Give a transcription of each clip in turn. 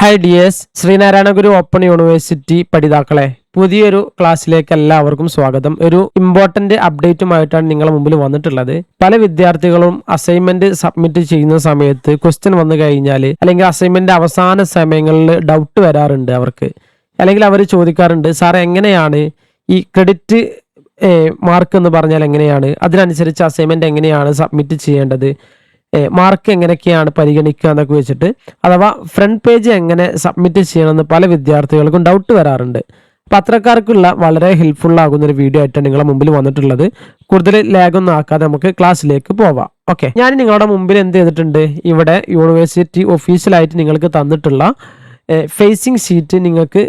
Hi dears, Sreenarayana ഗുരു open university പഠിതാക്കളെ പുതിയൊരു ക്ലാസ്സിലേക്ക് എല്ലാവർക്കും സ്വാഗതം. ഒരു ഇമ്പോർട്ടന്റ് അപ്ഡേറ്റുമായിട്ടാണ് നിങ്ങളുടെ മുമ്പിൽ വന്നിട്ടുള്ളത്. പല വിദ്യാർത്ഥികളും അസൈൻമെന്റ് സബ്മിറ്റ് ചെയ്യുന്ന സമയത്ത് ക്വസ്റ്റ്യൻ വന്നു കഴിഞ്ഞാൽ അല്ലെങ്കിൽ അസൈൻമെന്റ് അവസാന സമയങ്ങളിൽ ഡൗട്ട് വരാറുണ്ട് അവർക്ക്. അല്ലെങ്കിൽ അവർ ചോദിക്കാറുണ്ട്, സാർ എങ്ങനെയാണ് ഈ ക്രെഡിറ്റ് മാർക്ക് എന്ന് പറഞ്ഞാൽ എങ്ങനെയാണ്, അതിനനുസരിച്ച് അസൈൻമെന്റ് എങ്ങനെയാണ് സബ്മിറ്റ് ചെയ്യേണ്ടത്, മാർക്ക് എങ്ങനെയൊക്കെയാണ് പരിഗണിക്കുക എന്നൊക്കെ വെച്ചിട്ട്, അഥവാ ഫ്രണ്ട് പേജ് എങ്ങനെ സബ്മിറ്റ് ചെയ്യണമെന്ന് പല വിദ്യാർത്ഥികൾക്കും ഡൗട്ട് വരാറുണ്ട്. അപ്പം അത്രക്കാർക്കുള്ള വളരെ ഹെൽപ്ഫുൾ ആകുന്ന ഒരു വീഡിയോ ആയിട്ടാണ് നിങ്ങളുടെ മുമ്പിൽ വന്നിട്ടുള്ളത്. കൂടുതൽ ലാഗൊന്നും ആക്കാതെ നമുക്ക് ക്ലാസ്സിലേക്ക് പോവാം. ഓക്കെ, ഞാൻ നിങ്ങളുടെ മുമ്പിൽ എന്ത് ചെയ്തിട്ടുണ്ട്, ഇവിടെ യൂണിവേഴ്സിറ്റി ഒഫീഷ്യലായിട്ട് നിങ്ങൾക്ക് തന്നിട്ടുള്ള ഫേസിംഗ് ഷീറ്റ് നിങ്ങൾക്ക്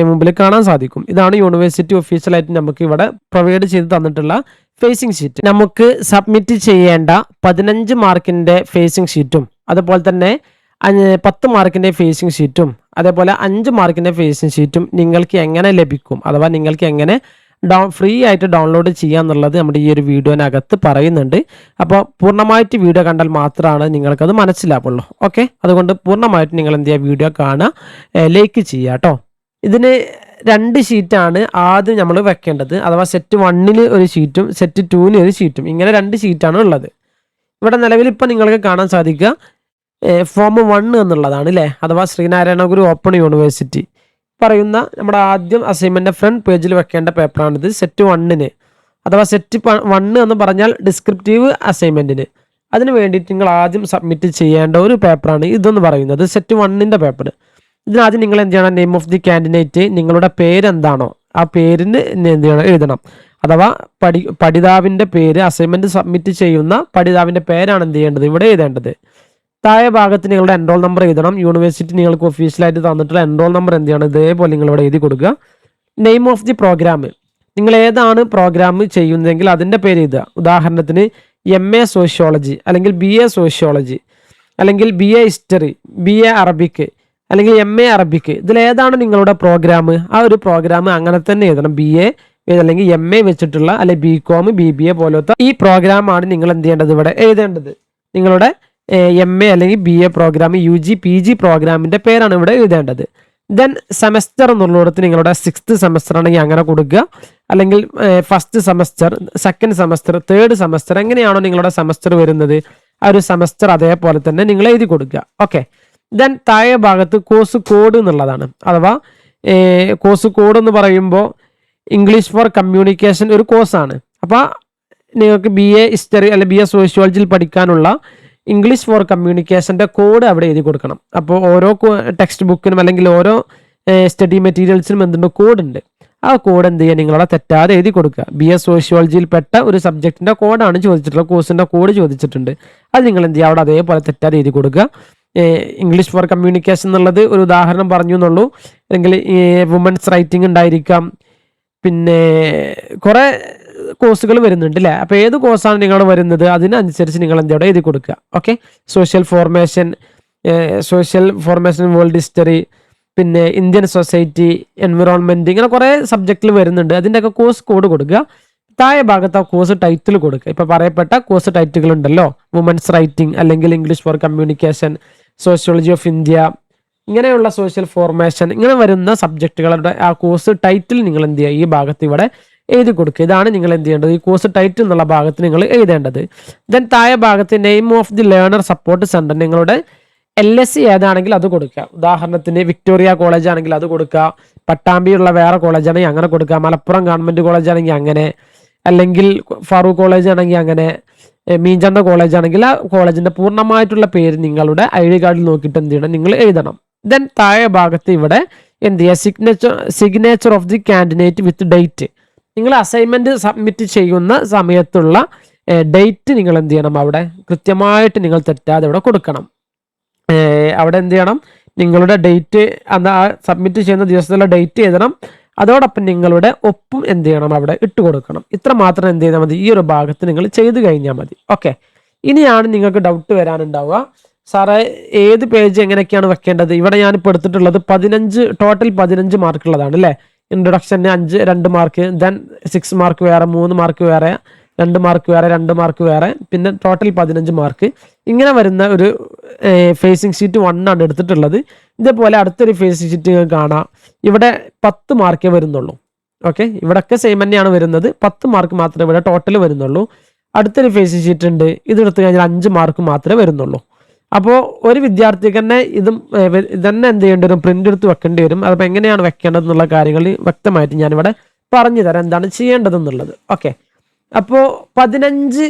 മുമ്പിൽ കാണാൻ സാധിക്കും. ഇതാണ് യൂണിവേഴ്സിറ്റി ഒഫീഷ്യലായിട്ട് നമുക്ക് ഇവിടെ പ്രൊവൈഡ് ചെയ്ത് തന്നിട്ടുള്ള ഫേസിംഗ് ഷീറ്റ്. നമുക്ക് സബ്മിറ്റ് ചെയ്യേണ്ട 15 മാർക്കിന്റെ ഫേസിംഗ് ഷീറ്റും അതുപോലെ തന്നെ 10 മാർക്കിന്റെ ഫേസിംഗ് ഷീറ്റും അതേപോലെ 5 മാർക്കിന്റെ ഫേസിംഗ് ഷീറ്റും നിങ്ങൾക്ക് എങ്ങനെ ലഭിക്കും, അഥവാ നിങ്ങൾക്ക് എങ്ങനെ ഫ്രീ ആയിട്ട് ഡൗൺലോഡ് ചെയ്യാന്നുള്ളത് നമ്മുടെ ഈ ഒരു വീഡിയോനകത്ത് പറയുന്നുണ്ട്. അപ്പോൾ പൂർണ്ണമായിട്ട് വീഡിയോ കണ്ടാൽ മാത്രമാണ് നിങ്ങൾക്കത് മനസ്സിലാവുള്ളൂ. ഓക്കെ, അതുകൊണ്ട് പൂർണ്ണമായിട്ട് നിങ്ങൾ എന്ത് ചെയ്യുക, വീഡിയോ കാണുക, ലൈക്ക് ചെയ്യുക കേട്ടോ. ഇതിന് 2 ഷീറ്റാണ് ആദ്യം നമ്മൾ വെക്കേണ്ടത്. അഥവാ സെറ്റ് 1 ഒരു ഷീറ്റും സെറ്റ് 2 ഒരു ഷീറ്റും, ഇങ്ങനെ 2 ഷീറ്റാണ് ഉള്ളത്. ഇവിടെ നിലവിൽ ഇപ്പം നിങ്ങൾക്ക് കാണാൻ സാധിക്കുക ഫോം 1 എന്നുള്ളതാണ് അല്ലേ, അഥവാ ശ്രീനാരായണ ഗുരു ഓപ്പൺ യൂണിവേഴ്സിറ്റി പറയുന്ന നമ്മുടെ ആദ്യം അസൈൻമെന്റ് ഫ്രണ്ട് പേജിൽ വെക്കേണ്ട പേപ്പറാണിത്. സെറ്റ് 1 അഥവാ സെറ്റ് 1 എന്ന് പറഞ്ഞാൽ ഡിസ്ക്രിപ്റ്റീവ് അസൈൻമെന്റിന്, അതിന് വേണ്ടിയിട്ട് നിങ്ങൾ ആദ്യം സബ്മിറ്റ് ചെയ്യേണ്ട ഒരു പേപ്പറാണ് ഇതെന്ന് പറയുന്നത്, സെറ്റ് 1 പേപ്പർ. ഇതിനാദ്യം നിങ്ങൾ എന്ത് ചെയ്യണം, നെയിം ഓഫ് ദി കാൻഡിഡേറ്റ്, നിങ്ങളുടെ പേരെന്താണോ ആ പേരിന് എന്ത് ചെയ്യണം, എഴുതണം. അഥവാ പഠിതാവിൻ്റെ പേര്, അസൈൻമെന്റ് സബ്മിറ്റ് ചെയ്യുന്ന പഠിതാവിൻ്റെ പേരാണ് എന്ത് ചെയ്യേണ്ടത്, ഇവിടെ എഴുതേണ്ടത്. താഴെ ഭാഗത്ത് നിങ്ങളുടെ എൻറോൾ നമ്പർ എഴുതണം. യൂണിവേഴ്സിറ്റി നിങ്ങൾക്ക് ഒഫീഷ്യലായിട്ട് തന്നിട്ടുള്ള എൻറോൾ നമ്പർ എന്ത് ചെയ്യണം, ഇതേപോലെ നിങ്ങൾ ഇവിടെ എഴുതി കൊടുക്കുക. നെയിം ഓഫ് ദി പ്രോഗ്രാം, നിങ്ങൾ ഏതാണ് പ്രോഗ്രാം ചെയ്യുന്നതെങ്കിൽ അതിൻ്റെ പേര് എഴുതുക. ഉദാഹരണത്തിന് MA സോഷ്യോളജി അല്ലെങ്കിൽ BA സോഷ്യോളജി അല്ലെങ്കിൽ BA ഹിസ്റ്ററി, BA അറബിക്ക് അല്ലെങ്കിൽ MA അറബിക്ക്, ഇതിലേതാണ് നിങ്ങളുടെ പ്രോഗ്രാം, ആ ഒരു പ്രോഗ്രാം അങ്ങനെ തന്നെ എഴുതണം. BA അല്ലെങ്കിൽ MA വെച്ചിട്ടുള്ള അല്ലെങ്കിൽ BCom BBA പോലത്തെ ഈ പ്രോഗ്രാമാണ് നിങ്ങൾ എന്ത് ചെയ്യേണ്ടത്, ഇവിടെ എഴുതേണ്ടത്. നിങ്ങളുടെ MA അല്ലെങ്കിൽ BA പ്രോഗ്രാം, UG PG പ്രോഗ്രാമിൻ്റെ പേരാണ് ഇവിടെ എഴുതേണ്ടത്. ദെൻ സെമസ്റ്റർ എന്നുള്ളിടത്ത് നിങ്ങളുടെ 6th സെമസ്റ്റർ ആണെങ്കിൽ അങ്ങനെ കൊടുക്കുക, അല്ലെങ്കിൽ 1st semester, 2nd semester, 3rd semester, എങ്ങനെയാണോ നിങ്ങളുടെ സെമസ്റ്റർ വരുന്നത് ആ ഒരു സെമസ്റ്റർ അതേപോലെ തന്നെ നിങ്ങൾ എഴുതി കൊടുക്കുക. ഓക്കെ, ദെൻ താഴെ ഭാഗത്ത് കോഴ്സ് കോഡ് എന്നുള്ളതാണ്. അഥവാ കോഴ്സ് കോഡ് എന്ന് പറയുമ്പോൾ ഇംഗ്ലീഷ് ഫോർ കമ്മ്യൂണിക്കേഷൻ ഒരു കോഴ്സാണ്. അപ്പോൾ നിങ്ങൾക്ക് BA ഹിസ്റ്ററി അല്ലെങ്കിൽ BA സോഷ്യോളജിയിൽ പഠിക്കാനുള്ള ഇംഗ്ലീഷ് ഫോർ കമ്മ്യൂണിക്കേഷൻ്റെ കോഡ് അവിടെ എഴുതി കൊടുക്കണം. അപ്പോൾ ഓരോ ടെക്സ്റ്റ് ബുക്കിനും അല്ലെങ്കിൽ ഓരോ സ്റ്റഡി മെറ്റീരിയൽസിനും എന്തുണ്ട്, കോഡുണ്ട്. ആ കോഡ് എന്ത് ചെയ്യുക, നിങ്ങളവിടെ തെറ്റാതെ എഴുതി കൊടുക്കുക. BA സോഷ്യോളജിയിൽപ്പെട്ട ഒരു സബ്ജക്റ്റിൻ്റെ കോഡാണ് ചോദിച്ചിട്ടുള്ളത്, കോഴ്സിൻ്റെ കോഡ് ചോദിച്ചിട്ടുണ്ട്. അത് നിങ്ങൾ എന്ത് ചെയ്യുക, അവിടെ അതേപോലെ തെറ്റാതെ എഴുതി കൊടുക്കുക. ഇംഗ്ലീഷ് ഫോർ കമ്മ്യൂണിക്കേഷൻ എന്നുള്ളത് ഒരു ഉദാഹരണം പറഞ്ഞു എന്നുള്ളൂ. അല്ലെങ്കിൽ വുമൻസ് റൈറ്റിംഗ് ഉണ്ടായിരിക്കാം, പിന്നെ കുറേ കോഴ്സുകൾ വരുന്നുണ്ട് അല്ലേ. അപ്പോൾ ഏത് കോഴ്സാണ് നിങ്ങൾ വരുന്നത് അതിനനുസരിച്ച് നിങ്ങൾ എന്ത് എഴുതി കൊടുക്കുക. Okay, social formation world history, പിന്നെ ഇന്ത്യൻ സൊസൈറ്റി, എൻവിറോൺമെൻറ്റ്, ഇങ്ങനെ കുറേ സബ്ജക്റ്റിൽ വരുന്നുണ്ട്. അതിൻ്റെയൊക്കെ കോഴ്സ് കോഡ് കൊടുക്കുക. താഴെ ഭാഗത്ത് ആ കോഴ്സ് ടൈറ്റിൽ കൊടുക്കുക. ഇപ്പോൾ പറയപ്പെട്ട കോഴ്സ് ടൈറ്റുകൾ ഉണ്ടല്ലോ, വുമൻസ് റൈറ്റിംഗ് അല്ലെങ്കിൽ English for communication, sociology of India, ഇങ്ങനെയുള്ള സോഷ്യൽ ഫോർമേഷൻ, ഇങ്ങനെ വരുന്ന സബ്ജക്റ്റുകളുടെ ആ കോഴ്സ് ടൈറ്റിൽ നിങ്ങൾ എന്ത് ചെയ്യുക, ഈ ഭാഗത്ത് ഇവിടെ എഴുതി കൊടുക്കുക. ഇതാണ് നിങ്ങൾ എന്ത് ചെയ്യേണ്ടത്, ഈ കോഴ്സ് ടൈറ്റിൽ എന്നുള്ള ഭാഗത്ത് നിങ്ങൾ എഴുതേണ്ടത്. ദെൻ താഴെ ഭാഗത്ത് name of the learner support centre, നിങ്ങളുടെ LSC ഏതാണെങ്കിൽ അത് കൊടുക്കുക. ഉദാഹരണത്തിന് വിക്ടോറിയ കോളേജ് ആണെങ്കിൽ അത് കൊടുക്കുക, പട്ടാമ്പിയുള്ള വേറെ കോളേജ് ആണെങ്കിൽ അങ്ങനെ കൊടുക്കുക, മലപ്പുറം ഗവൺമെൻറ് കോളേജ് ആണെങ്കിൽ അങ്ങനെ, അല്ലെങ്കിൽ ഫാറൂഖ് കോളേജ് ആണെങ്കിൽ അങ്ങനെ, മീഞ്ചന്ത കോളേജ് ആണെങ്കിൽ ആ കോളേജിൻ്റെ പൂർണ്ണമായിട്ടുള്ള പേര് നിങ്ങളുടെ ID കാർഡിൽ നോക്കിയിട്ട് എന്ത് ചെയ്യണം, നിങ്ങൾ എഴുതണം. ദെൻ താഴെ ഭാഗത്ത് ഇവിടെ എന്ത് ചെയ്യുക, signature of the candidate with date, നിങ്ങൾ അസൈൻമെന്റ് സബ്മിറ്റ് ചെയ്യുന്ന സമയത്തുള്ള ഡേറ്റ് നിങ്ങൾ എന്ത് ചെയ്യണം, അവിടെ കൃത്യമായിട്ട് നിങ്ങൾ തെറ്റാതെ ഇവിടെ കൊടുക്കണം. അവിടെ എന്ത് ചെയ്യണം, നിങ്ങളുടെ ഡേറ്റ് അന്ന് ആ സബ്മിറ്റ് ചെയ്യുന്ന ദിവസത്തുള്ള ഡേറ്റ് എഴുതണം. അതോടൊപ്പം നിങ്ങളുടെ ഒപ്പും എന്ത് ചെയ്യണം, അവിടെ ഇട്ട് കൊടുക്കണം. ഇത്ര മാത്രം എന്ത് ചെയ്താൽ മതി, ഈ ഒരു ഭാഗത്ത് നിങ്ങൾ ചെയ്ത് കഴിഞ്ഞാൽ മതി. ഓക്കെ, ഇനിയാണ് നിങ്ങൾക്ക് ഡൗട്ട് വരാനുണ്ടാവുക, സാറേ ഏത് പേജ് എങ്ങനെയൊക്കെയാണ് വെക്കേണ്ടത്. ഇവിടെ ഞാനിപ്പോൾ എടുത്തിട്ടുള്ളത് 15 ടോട്ടൽ 15 മാർക്കുള്ളതാണ് അല്ലേ. ഇൻട്രൊഡക്ഷന് 2 മാർക്ക്, ദെൻ 6 മാർക്ക് വേറെ, 3 മാർക്ക് വേറെ, 2 മാർക്ക് വേറെ, 2 മാർക്ക് വേറെ, പിന്നെ ടോട്ടൽ 15 മാർക്ക്. ഇങ്ങനെ വരുന്ന ഒരു ഫേസിംഗ് ഷീറ്റ് 1 ആണ് എടുത്തിട്ടുള്ളത്. ഇതേപോലെ അടുത്തൊരു ഫേസിംഗ് ഷീറ്റ് കാണാം. ഇവിടെ 10 മാർക്കേ വരുന്നുള്ളൂ. ഓക്കെ, ഇവിടെയൊക്കെ സെയിം തന്നെയാണ് വരുന്നത്. 10 മാർക്ക് മാത്രമേ ഇവിടെ ടോട്ടൽ വരുന്നുള്ളൂ. അടുത്തൊരു ഫേസിംഗ് ഷീറ്റ് ഉണ്ട്, ഇതെടുത്തു കഴിഞ്ഞാൽ 5 മാർക്ക് മാത്രമേ വരുന്നുള്ളൂ. അപ്പോൾ ഒരു വിദ്യാർത്ഥിക്ക് തന്നെ ഇതന്നെ എന്ത് ചെയ്യേണ്ടി വരും, പ്രിന്റ് എടുത്ത് വെക്കേണ്ടി വരും. അതിപ്പോൾ എങ്ങനെയാണ് വെക്കേണ്ടതെന്നുള്ള കാര്യങ്ങൾ വ്യക്തമായിട്ട് ഞാനിവിടെ പറഞ്ഞു തരാം എന്താണ് ചെയ്യേണ്ടതെന്നുള്ളത്. ഓക്കെ, അപ്പോൾ 15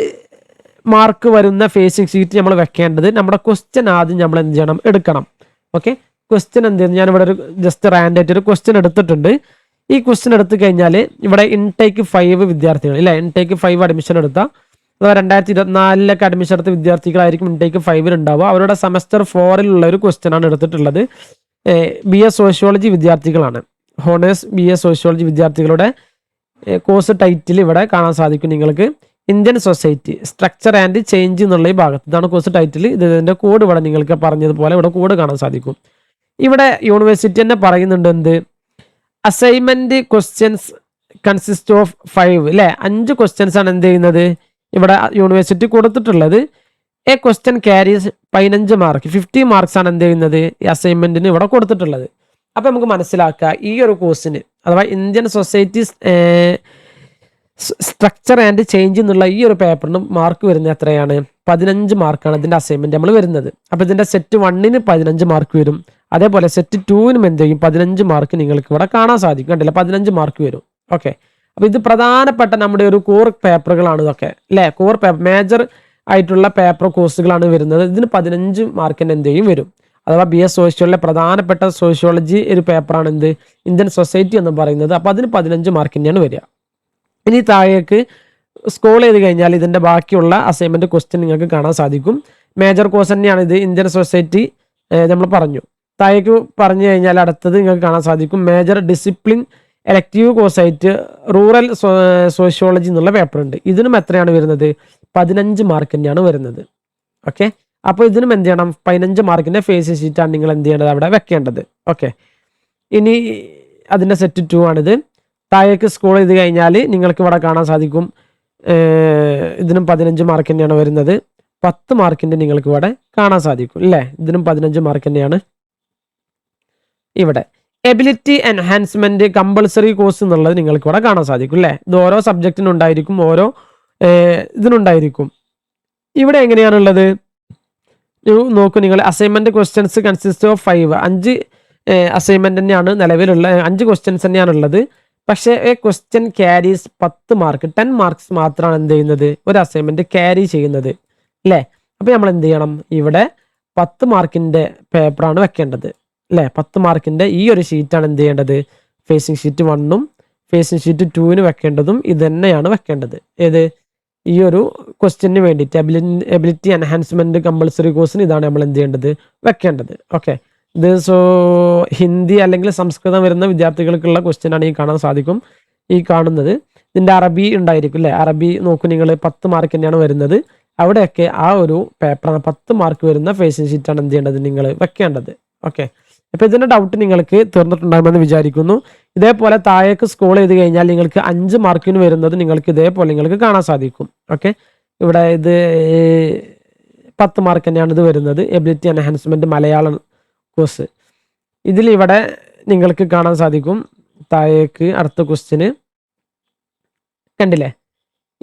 മാർക്ക് വരുന്ന ഫേസിംഗ് ഷീറ്റ് നമ്മൾ വെക്കേണ്ടത് നമ്മുടെ ക്വസ്റ്റ്യൻ ആദ്യം നമ്മൾ എന്ത് ചെയ്യണം, എടുക്കണം. ഓക്കെ, ക്വസ്റ്റ്യൻ എന്ത് ചെയ്യുന്നു, ഞാനിവിടെ ഒരു ജസ്റ്റ് റാൻഡായിട്ട് ഒരു ക്വസ്റ്റ്യൻ എടുത്തിട്ടുണ്ട്. ഈ ക്വസ്റ്റ്യൻ എടുത്തു കഴിഞ്ഞാൽ ഇവിടെ ഇൻടേക്ക് 5 വിദ്യാർത്ഥികൾ ഇല്ല, ഇൻടേക്ക് 5 അഡ്മിഷൻ എടുത്ത അഥവാ 2024 അഡ്മിഷൻ എടുത്ത വിദ്യാർത്ഥികളായിരിക്കും ഇൻടേക്ക് 5 ഉണ്ടാവുക. അവരുടെ സെമസ്റ്റർ 4 ഒരു ക്വസ്റ്റ്യൻ ആണ് എടുത്തിട്ടുള്ളത്. BA സോഷ്യോളജി വിദ്യാർത്ഥികളാണ്. ഹോണേഴ്സ് BA സോഷ്യോളജി വിദ്യാർത്ഥികളുടെ കോഴ്സ് ടൈറ്റിൽ ഇവിടെ കാണാൻ സാധിക്കും നിങ്ങൾക്ക്. Indian society structure and change എന്നുള്ള ഈ ഭാഗത്ത് ഇതാണ് കോഴ്സ് ടൈറ്റിൽ. ഇതിന്റെ കോഡ് ഇവിടെ നിങ്ങൾക്ക് പറഞ്ഞതുപോലെ ഇവിടെ കോഡ് കാണാൻ സാധിക്കും. ഇവിടെ യൂണിവേഴ്സിറ്റി തന്നെ പറയുന്നുണ്ട് എന്ത്, അസൈൻമെന്റ് ക്വസ്റ്റ്യൻസ് കൺസിസ്റ്റ് ഓഫ് 5 അല്ലെ, 5 ക്വസ്റ്റ്യൻസ് ആണ് എന്ത് ചെയ്യുന്നത് ഇവിടെ യൂണിവേഴ്സിറ്റി കൊടുത്തിട്ടുള്ളത്. A question carries 15 mark, 50 marks ആണ് എന്ത് ചെയ്യുന്നത് ഈ അസൈൻമെന്റിന് ഇവിടെ കൊടുത്തിട്ടുള്ളത്. അപ്പൊ നമുക്ക് മനസ്സിലാക്കുക ഈ ഒരു കോഴ്സിന് അഥവാ Indian society structure and change എന്നുള്ള ഈ ഒരു പേപ്പറിന് മാർക്ക് വരുന്നത് എത്രയാണ്, 15 മാർക്കാണ് ഇതിന്റെ അസൈൻമെന്റ് നമ്മൾ വരുന്നത്. അപ്പൊ ഇതിന്റെ സെറ്റ് 1ന് 15 മാർക്ക് വരും. അതേപോലെ സെറ്റ് 2നും എന്ത് ചെയ്യും, 15 മാർക്ക് നിങ്ങൾക്ക് ഇവിടെ കാണാൻ സാധിക്കും. കണ്ടില്ല, 15 മാർക്ക് വരും. ഓക്കെ, അപ്പൊ ഇത് പ്രധാനപ്പെട്ട നമ്മുടെ ഒരു കോർ പേപ്പറുകളാണ് ഇതൊക്കെ അല്ലെ. കോർ പേപ്പർ മേജർ ആയിട്ടുള്ള പേപ്പർ കോഴ്സുകളാണ് വരുന്നത്. ഇതിന് 15 മാർക്കിന് എന്ത് ചെയ്യും വരും. അഥവാ BA സോഷ്യോളജിയിലെ പ്രധാനപ്പെട്ട സോഷ്യോളജി ഒരു പേപ്പറാണ് എന്ത്, ഇന്ത്യൻ സൊസൈറ്റി എന്ന് പറയുന്നത്. അപ്പൊ അതിന് 15 മാർക്കിൻ്റെയാണ് വരിക. ഇനി താഴേക്ക് സ്ക്രോൾ ചെയ്ത് കഴിഞ്ഞാൽ ഇതിന്റെ ബാക്കിയുള്ള അസൈൻമെന്റ് ക്വസ്റ്റ്യൻ നിങ്ങൾക്ക് കാണാൻ സാധിക്കും. മേജർ കോഴ്സ് തന്നെയാണ് ഇത്, ഇന്ത്യൻ സൊസൈറ്റി നമ്മൾ പറഞ്ഞു. താഴേക്ക് പറഞ്ഞു കഴിഞ്ഞാൽ അടുത്തത് നിങ്ങൾക്ക് കാണാൻ സാധിക്കും മേജർ ഡിസിപ്ലിൻ എലക്റ്റീവ് കോഴ്സായിട്ട് റൂറൽ സോഷ്യോളജി എന്നുള്ള പേപ്പർ ഉണ്ട്. ഇതിനും എത്രയാണ് വരുന്നത്, 15 മാർക്ക് തന്നെയാണ് വരുന്നത്. ഓക്കെ, അപ്പോൾ ഇതിനും എന്ത് ചെയ്യണം, 15 മാർക്കിന്റെ ഫേസ് ഷീറ്റാണ് നിങ്ങൾ എന്ത് ചെയ്യേണ്ടത് അവിടെ വെക്കേണ്ടത്. ഓക്കെ, ഇനി അതിന്റെ സെറ്റ് 2 ആണിത്. താഴേക്ക് സ്ക്രോൾ ചെയ്ത് കഴിഞ്ഞാൽ നിങ്ങൾക്ക് ഇവിടെ കാണാൻ സാധിക്കും ഇതിനും 15 മാർക്ക് തന്നെയാണ് വരുന്നത്. 10 മാർക്കിന്റെ നിങ്ങൾക്ക് ഇവിടെ കാണാൻ സാധിക്കും അല്ലേ. ഇതിനും 15 മാർക്ക് തന്നെയാണ്. ഇവിടെ എബിലിറ്റി എൻഹാൻസ്മെന്റ് കമ്പൾസറി കോഴ്സ് എന്നുള്ളത് നിങ്ങൾക്ക് ഇവിടെ കാണാൻ സാധിക്കും അല്ലേ. ഇത് ഓരോ സബ്ജക്റ്റിനുണ്ടായിരിക്കും, ഓരോ ഇതിനുണ്ടായിരിക്കും. ഇവിടെ എങ്ങനെയാണുള്ളത് നോക്കൂ നിങ്ങൾ. Assignment questions consist of 5 assignment തന്നെയാണ് നിലവിലുള്ള, 5 ക്വസ്റ്റ്യൻസ് തന്നെയാണുള്ളത്. പക്ഷേ ക്വസ്റ്റ്യൻ ക്യാരീസ് 10 മാർക്ക്, 10 മാർക്സ് മാത്രമാണ് എന്ത് ചെയ്യുന്നത് ഒരു അസൈൻമെന്റ് ക്യാരി ചെയ്യുന്നത് അല്ലേ. അപ്പൊ നമ്മൾ എന്ത് ചെയ്യണം, ഇവിടെ 10 മാർക്കിന്റെ പേപ്പറാണ് വെക്കേണ്ടത് അല്ലേ. 10 മാർക്കിന്റെ ഈ ഒരു ഷീറ്റാണ് എന്ത് ചെയ്യേണ്ടത്, ഫേസിംഗ് ഷീറ്റ് 1ഉം ഫേസിംഗ് ഷീറ്റ് 2ന് വെക്കേണ്ടതും ഇത് തന്നെയാണ് വെക്കേണ്ടത്. ഏത് ഈ ഒരു ക്വസ്റ്റ്യന് വേണ്ടിയിട്ട് എബിലിറ്റി എൻഹാൻസ്മെന്റ് കമ്പൾസറി കോഴ്സിന് ഇതാണ് നമ്മൾ എന്ത് ചെയ്യേണ്ടത് വെക്കേണ്ടത്. ഓക്കെ, ഇത് ഹിന്ദി അല്ലെങ്കിൽ സംസ്കൃതം വരുന്ന വിദ്യാർത്ഥികൾക്കുള്ള ക്വസ്റ്റ്യൻ ആണ് ഈ കാണാൻ സാധിക്കും. ഈ കാണുന്നത് ഇതിന്റെ അറബി ഉണ്ടായിരിക്കും അല്ലെ. അറബി നോക്കൂ നിങ്ങൾ, 10 മാർക്ക് തന്നെയാണ് വരുന്നത്. അവിടെയൊക്കെ ആ ഒരു പേപ്പറാണ് 10 മാർക്ക് വരുന്ന ഫേസിംഗ് ഷീറ്റാണ് എന്ത് ചെയ്യേണ്ടത് നിങ്ങൾ വെക്കേണ്ടത്. ഓക്കെ, അപ്പൊ ഇതിന്റെ ഡൗട്ട് നിങ്ങൾക്ക് തീർന്നിട്ടുണ്ടാകുമെന്ന് വിചാരിക്കുന്നു. ഇതേപോലെ താഴേക്ക് സ്ക്രോൾ ചെയ്ത് കഴിഞ്ഞാൽ നിങ്ങൾക്ക് 5 മാർക്കിന് വരുന്നത് നിങ്ങൾക്ക് ഇതേപോലെ നിങ്ങൾക്ക് കാണാൻ സാധിക്കും. ഓക്കെ, ഇവിടെ ഇത് 10 മാർക്ക് തന്നെയാണ് ഇത് വരുന്നത്. എബിലിറ്റി എൻഹാൻസ്മെന്റ് മലയാളം കോഴ്സ് ഇതിലിവിടെ നിങ്ങൾക്ക് കാണാൻ സാധിക്കും. താഴേക്ക് അടുത്ത ക്വസ്റ്റ്യന് കണ്ടില്ലേ,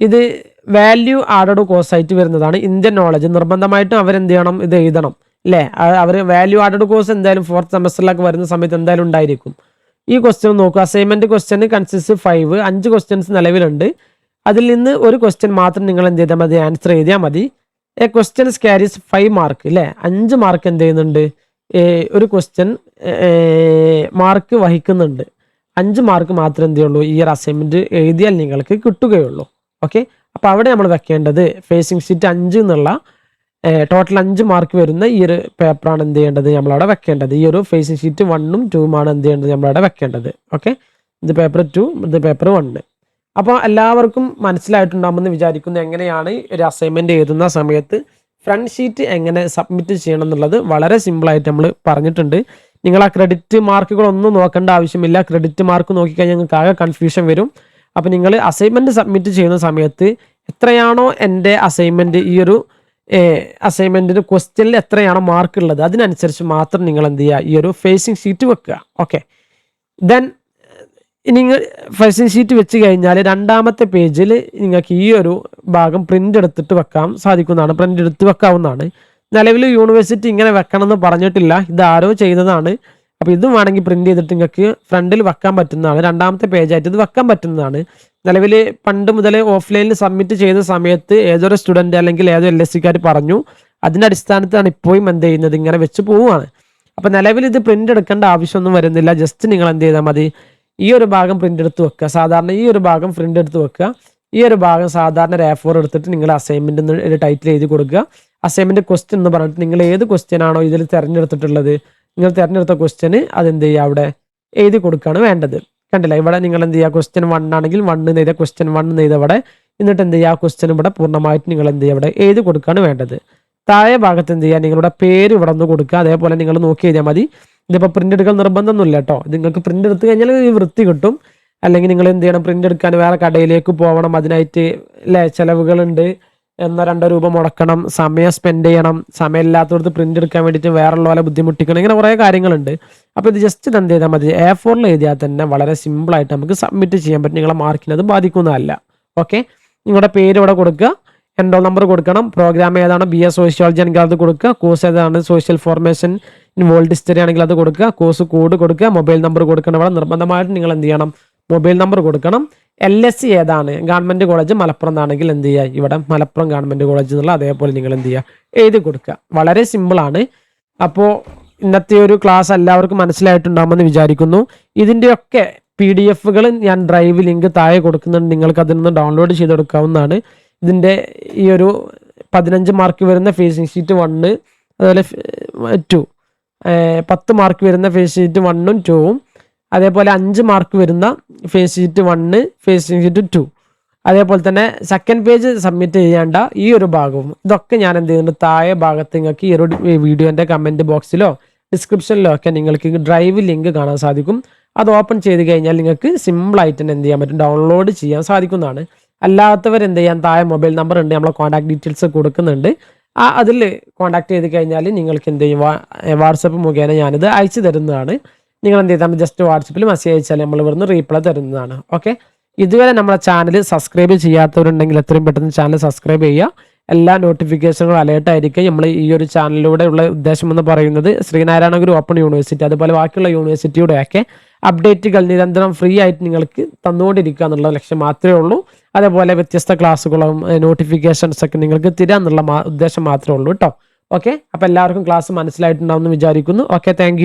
ഇത് വാല്യൂ ആഡഡ് കോഴ്സായിട്ട് വരുന്നതാണ്. ഇന്ത്യൻ നോളജ് നിർബന്ധമായിട്ടും അവരെന്ത് ചെയ്യണം, ഇത് എഴുതണം അല്ലേ. അവർ വാല്യൂ ആഡഡ് കോഴ്സ് എന്തായാലും 4th സെമസ്റ്ററിലൊക്കെ വരുന്ന സമയത്ത് എന്തായാലും ഉണ്ടായിരിക്കും. ഈ ക്വസ്റ്റ്യൻ നോക്കുക, അസൈൻമെന്റ് ക്വസ്റ്റ്യൻ കൺസിസ്റ്റ് 5 ക്വസ്റ്റ്യൻസ് നിലവിലുണ്ട്. അതിൽ നിന്ന് ഒരു ക്വസ്റ്റ്യൻ മാത്രം നിങ്ങൾ എന്ത് ചെയ്താൽ മതി, ആൻസർ എഴുതിയാൽ മതി. ക്വസ്റ്റ്യൻസ് ക്യാരീസ് 5 മാർക്ക് അല്ലേ. 5 മാർക്ക് എന്ത് ചെയ്യുന്നുണ്ട്, ഒരു ക്വസ്റ്റ്യൻ മാർക്ക് വഹിക്കുന്നുണ്ട്. 5 മാർക്ക് മാത്രമേ എന്ത് ചെയ്യുള്ളൂ, ഈ ഒരു അസൈൻമെന്റ് എഴുതിയാൽ നിങ്ങൾക്ക് കിട്ടുകയുള്ളൂ. ഓക്കെ, അപ്പൊ അവിടെ നമ്മൾ വെക്കേണ്ടത് ഫേസിംഗ് ഷീറ്റ് 5 എന്നുള്ള ടോട്ടൽ 5 മാർക്ക് വരുന്ന ഈ ഒരു പേപ്പറാണ് എന്ത് ചെയ്യേണ്ടത് നമ്മളവിടെ വെക്കേണ്ടത്. ഈ ഒരു ഫേസിംഗ് ഷീറ്റ് 1ഉം 2ഉം ആണ് എന്ത് ചെയ്യേണ്ടത് നമ്മളവിടെ വെക്കേണ്ടത്. ഓക്കെ, ഇത് പേപ്പർ 2, ഇത് പേപ്പർ 1. അപ്പോൾ എല്ലാവർക്കും മനസ്സിലായിട്ടുണ്ടാകുമെന്ന് വിചാരിക്കുന്നു എങ്ങനെയാണ് ഒരു അസൈൻമെന്റ് എഴുതുന്ന സമയത്ത് ഫ്രണ്ട് ഷീറ്റ് എങ്ങനെ സബ്മിറ്റ് ചെയ്യണം എന്നുള്ളത് വളരെ സിമ്പിളായിട്ട് നമ്മൾ പറഞ്ഞിട്ടുണ്ട്. നിങ്ങൾ ആ ക്രെഡിറ്റ് മാർക്കുകളൊന്നും നോക്കേണ്ട ആവശ്യമില്ല. ക്രെഡിറ്റ് മാർക്ക് നോക്കിക്കഴിഞ്ഞാൽ നിങ്ങൾക്ക് ആകെ കൺഫ്യൂഷൻ വരും. അപ്പോൾ നിങ്ങൾ അസൈൻമെന്റ് സബ്മിറ്റ് ചെയ്യുന്ന സമയത്ത് എത്രയാണോ എൻ്റെ അസൈൻമെൻറ്റ് ഈ ഒരു അസൈൻമെൻറ്റിന് ക്വസ്റ്റ്യനിൽ എത്രയാണോ മാർക്ക് ഉള്ളത് അതിനനുസരിച്ച് മാത്രം നിങ്ങൾ എന്ത് ചെയ്യുക, ഈ ഒരു ഫേസിങ് ഷീറ്റ് വെക്കുക. ഓക്കെ, ദെൻ നിങ്ങൾ ഫേസിങ് ഷീറ്റ് വെച്ച് കഴിഞ്ഞാൽ രണ്ടാമത്തെ പേജിൽ നിങ്ങൾക്ക് ഈ ഒരു ഭാഗം പ്രിൻ്റ് എടുത്തിട്ട് വെക്കാൻ സാധിക്കുന്നതാണ്, പ്രിൻ്റ് എടുത്ത് വെക്കാവുന്നതാണ്. നിലവിൽ യൂണിവേഴ്സിറ്റി ഇങ്ങനെ വെക്കണം എന്ന് പറഞ്ഞിട്ടില്ല, ഇത് ആരോ ചെയ്തതാണ്. അപ്പോൾ ഇതും വേണമെങ്കിൽ പ്രിൻ്റ് ചെയ്തിട്ട് നിങ്ങൾക്ക് ഫ്രണ്ടിൽ വെക്കാൻ പറ്റുന്നതാണ്, രണ്ടാമത്തെ പേജായിട്ട് ഇത് വെക്കാൻ പറ്റുന്നതാണ്. നിലവിൽ പണ്ട് മുതൽ ഓഫ്ലൈനിൽ സബ്മിറ്റ് ചെയ്ത സമയത്ത് ഏതൊരു സ്റ്റുഡൻറ്റ് അല്ലെങ്കിൽ ഏതോ LSCക്കാർ പറഞ്ഞു, അതിൻ്റെ അടിസ്ഥാനത്തിലാണ് ഇപ്പോഴും എന്ത് ചെയ്യുന്നത്, ഇങ്ങനെ വെച്ച് പോവുകയാണ്. അപ്പോൾ നിലവിൽ ഇത് പ്രിൻ്റ് എടുക്കേണ്ട ആവശ്യമൊന്നും വരുന്നില്ല, ജസ്റ്റ് നിങ്ങൾ എന്ത് ചെയ്താൽ മതി, ഈ ഒരു ഭാഗം പ്രിൻ്റ് എടുത്ത് വെക്കുക. സാധാരണ ഈ ഒരു ഭാഗം പ്രിൻ്റ് എടുത്ത് വെക്കുക, ഈ ഒരു ഭാഗം സാധാരണ A4 എടുത്തിട്ട് നിങ്ങൾ അസൈൻമെൻറ്റ് ഒരു ടൈറ്റിൽ എഴുതി കൊടുക്കുക. അസൈൻമെൻറ്റ് ക്വസ്റ്റ്യൻ എന്ന് പറഞ്ഞിട്ട് നിങ്ങൾ ഏത് ക്വസ്റ്റ്യൻ ആണോ ഇതിൽ തിരഞ്ഞെടുത്തിട്ടുള്ളത്, നിങ്ങൾ തിരഞ്ഞെടുത്ത ക്വസ്റ്റ്യന് അതെന്ത് ചെയ്യുക, അവിടെ എഴുതി കൊടുക്കുകയാണ് വേണ്ടത്. കണ്ടില്ല, ഇവിടെ നിങ്ങൾ എന്ത് ചെയ്യുക, ക്വസ്റ്റ്യൻ 1 ആണെങ്കിൽ 1 നെയ്ത ക്വസ്റ്റ്യൻ 1 നെയ്ത ഇവിടെ, എന്നിട്ട് എന്ത് ചെയ്യുക, ആ ക്വസ്റ്റ്യൻ ഇവിടെ പൂർണ്ണമായിട്ട് നിങ്ങൾ എന്ത് ചെയ്യുക, ഇവിടെ എഴുതി കൊടുക്കുകയാണ് വേണ്ടത്. താഴെ ഭാഗത്ത് എന്ത് ചെയ്യുക, നിങ്ങളുടെ പേര് ഇവിടെ ഒന്ന് കൊടുക്കുക. അതേപോലെ നിങ്ങൾ നോക്കി കഴിഞ്ഞാൽ മതി. ഇതിപ്പോൾ പ്രിൻ്റ് എടുക്കാൻ നിർബന്ധമൊന്നുമില്ല കേട്ടോ, നിങ്ങൾക്ക് പ്രിൻ്റ് എടുത്ത് കഴിഞ്ഞാൽ ഈ വൃത്തി കിട്ടും. അല്ലെങ്കിൽ നിങ്ങൾ എന്ത് ചെയ്യണം, പ്രിൻ്റ് എടുക്കാൻ വേറെ കടയിലേക്ക് പോകണം, അതിനായിട്ട് ചിലവുകളുണ്ട്, 1-2 രൂപ മുടക്കണം, സമയം സ്പെൻഡ് ചെയ്യണം, സമയമില്ലാത്തടത്ത് പ്രിൻ്റ് എടുക്കാൻ വേണ്ടിയിട്ട് വേറെയുള്ള പോലെ ബുദ്ധിമുട്ടിക്കണം, ഇങ്ങനെ കുറേ കാര്യങ്ങളുണ്ട്. അപ്പോൾ ഇത് ജസ്റ്റ് എന്ത് ചെയ്താൽ മതി, A4 എഴുതിയാൽ തന്നെ വളരെ സിമ്പിളായിട്ട് നമുക്ക് സബ്മിറ്റ് ചെയ്യാൻ പറ്റും, നിങ്ങളെ മാർക്കിന് അത് ബാധിക്കുന്നതല്ല. ഓക്കെ, നിങ്ങളുടെ പേര് ഇവിടെ കൊടുക്കുക, എൻറോൾ നമ്പർ കൊടുക്കണം, പ്രോഗ്രാം ഏതാണ് BA സോഷ്യോളജി ആണെങ്കിൽ അത് കൊടുക്കുക, കോഴ്സ് ഏതാണ് social formation in world history ആണെങ്കിൽ അത് കൊടുക്കുക, കോഴ്സ് കോഡ് കൊടുക്കുക, മൊബൈൽ നമ്പർ കൊടുക്കണം. ഇവിടെ നിർബന്ധമായിട്ട് നിങ്ങൾ എന്ത് ചെയ്യണം, മൊബൈൽ നമ്പർ കൊടുക്കണം. LSC ഏതാണ്, ഗവൺമെൻറ് കോളേജ് മലപ്പുറം എന്നാണെങ്കിൽ എന്ത് ചെയ്യുക, ഇവിടെ മലപ്പുറം ഗവൺമെൻറ് കോളേജ് എന്നുള്ള അതേപോലെ നിങ്ങൾ എന്ത് ചെയ്യുക, എഴുതി കൊടുക്കുക. വളരെ സിമ്പിളാണ്. അപ്പോൾ ഇന്നത്തെ ഒരു ക്ലാസ് എല്ലാവർക്കും മനസ്സിലായിട്ടുണ്ടാകുമെന്ന് വിചാരിക്കുന്നു. ഇതിൻ്റെയൊക്കെ PDF ഞാൻ ഡ്രൈവ് ലിങ്ക് താഴെ കൊടുക്കുന്നുണ്ട്, നിങ്ങൾക്ക് അതിൽ നിന്ന് ഡൗൺലോഡ് ചെയ്തെടുക്കാവുന്നതാണ്. ഇതിൻ്റെ ഈ ഒരു 15 മാർക്ക് വരുന്ന ഫേസിങ് ഷീറ്റ് 1, അതുപോലെ 2, 10 മാർക്ക് വരുന്ന ഫേസ് ഷീറ്റ് 1ഉം 2ഉം, അതേപോലെ 5 മാർക്ക് വരുന്ന ഫേസ് ഷീറ്റ് 1, ഫേസിങ് ഷീറ്റ് 2, അതേപോലെ തന്നെ സെക്കൻഡ് പേജ് സബ്മിറ്റ് ചെയ്യേണ്ട ഈ ഒരു ഭാഗവും, ഇതൊക്കെ ഞാൻ എന്ത് ചെയ്യുന്നുണ്ട്, താഴെ ഭാഗത്ത് നിങ്ങൾക്ക് ഈ ഒരു വീഡിയോൻ്റെ കമൻറ്റ് ബോക്സിലോ ഡിസ്ക്രിപ്ഷനിലോ ഒക്കെ നിങ്ങൾക്ക് ഡ്രൈവ് ലിങ്ക് കാണാൻ സാധിക്കും. അത് ഓപ്പൺ ചെയ്ത് കഴിഞ്ഞാൽ നിങ്ങൾക്ക് സിമ്പിളായിട്ട് തന്നെ എന്ത് ചെയ്യാൻ പറ്റും, ഡൗൺലോഡ് ചെയ്യാൻ സാധിക്കുന്നതാണ്. അല്ലാത്തവർ എന്ത് ചെയ്യാൻ, താഴെ മൊബൈൽ നമ്പർ ഉണ്ട്, നമ്മളെ കോൺടാക്ട് ഡീറ്റെയിൽസ് കൊടുക്കുന്നുണ്ട്. അതിൽ കോൺടാക്ട് ചെയ്ത് കഴിഞ്ഞാൽ നിങ്ങൾക്ക് എന്ത് ചെയ്യും, വാട്സപ്പ് മുഖേന ഞാനിത് അയച്ചു തരുന്നതാണ്. നിങ്ങൾ എന്ത് ചെയ്താൽ ജസ്റ്റ് വാട്സപ്പിൽ മെസ്സേജ് അയച്ചാൽ നമ്മൾ ഇവിടുന്ന് റീപ്ലൈ തരുന്നതാണ്. ഓക്കെ, ഇതുവരെ നമ്മുടെ ചാനൽ സബ്സ്ക്രൈബ് ചെയ്യാത്തവരുണ്ടെങ്കിൽ എത്രയും പെട്ടെന്ന് ചാനൽ സബ്സ്ക്രൈബ് ചെയ്യുക. എല്ലാ നോട്ടിഫിക്കേഷനുകളും അലേർട്ട് ആയിരിക്കും. നമ്മൾ ഈ ഒരു ചാനലിലൂടെ ഉള്ള ഉദ്ദേശം എന്ന് പറയുന്നത് ശ്രീനാരായണ ഗുരു ഓപ്പൺ യൂണിവേഴ്സിറ്റി അതുപോലെ ബാക്കിയുള്ള യൂണിവേഴ്സിറ്റിയുടെയൊക്കെ അപ്ഡേറ്റുകൾ നിരന്തരം ഫ്രീ ആയിട്ട് നിങ്ങൾക്ക് തന്നുകൊണ്ടിരിക്കുക എന്നുള്ള ലക്ഷ്യം മാത്രമേ ഉള്ളൂ. അതേപോലെ വ്യത്യസ്ത ക്ലാസ്സുകളും നോട്ടിഫിക്കേഷൻസ് ഒക്കെ നിങ്ങൾക്ക് തരിക എന്നുള്ള ഉദ്ദേശം മാത്രമേ ഉള്ളൂ കേട്ടോ. ഓക്കെ, അപ്പോൾ എല്ലാവർക്കും ക്ലാസ് മനസ്സിലായിട്ടുണ്ടാവുമെന്ന് വിചാരിക്കുന്നു. Okay, thank